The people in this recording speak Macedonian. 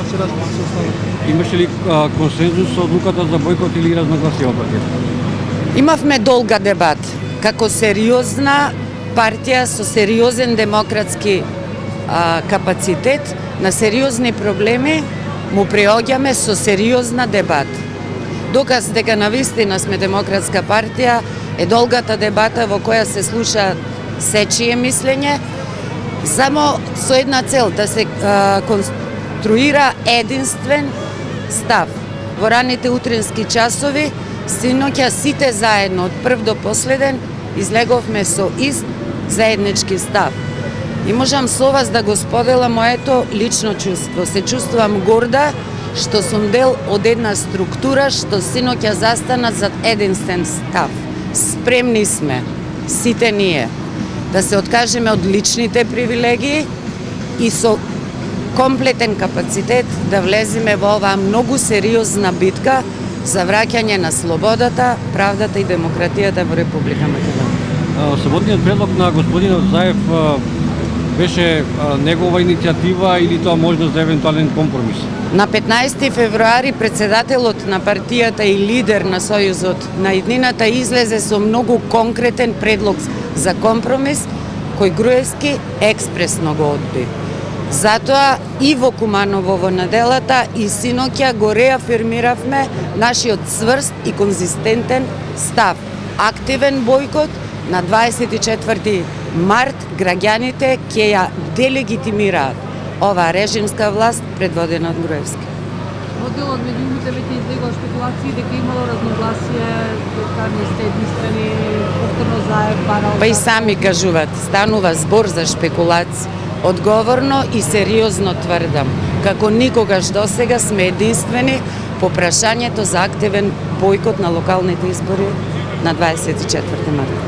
се разговори со останалите? Имаше ли консензус со одлуката за бойкот или разногласија во партијата? Имавме долга дебат. Како сериозна партија со сериозен демократски капацитет на сериозни проблеми му приоѓаме со сериозна дебат. Доказ дека навистина сме демократска партија е долгата дебата во која се слуша сечие мислење, само со една цел, да се конструира единствен став. Во раните утрински часови, синоќа сите заедно, од прв до последен, излеговме со ист заеднички став. И можам со вас да го споделам моето лично чувство. Се чувствувам горда што сум дел од една структура што синоќа застана зад единствен став. Спремни сме, сите ние, да се откажеме од личните привилегии и со комплетен капацитет да влеземе во оваа многу сериозна битка за враќање на слободата, правдата и демократијата во Република Македонија. Саботниот предлог на господинот Заев беше негова иницијатива или тоа можност за евентуален компромис? На 15 февруари председателот на партијата и лидер на Сојузот на иднината излезе со многу конкретен предлог за компромис, кој Груевски експресно го одби. Затоа и во Куманово во неделата и синоќа го реафирмиравме нашиот цврст и конзистентен став. Активен бојкот на 24 март граѓаните ќе ја делегитимираат оваа режимска власт предводена од Груевски. Во делот меѓу нивните веќе излегува спекулации дека имало разногласие, дека не сте единствени, повторно Заев барал... Па и сами кажуваат, станува збор за шпекулации. Одговорно и сериозно тврдам, како никогаш досега сме единствени по прашањето за активен бојкот на локалните избори на 24 марта.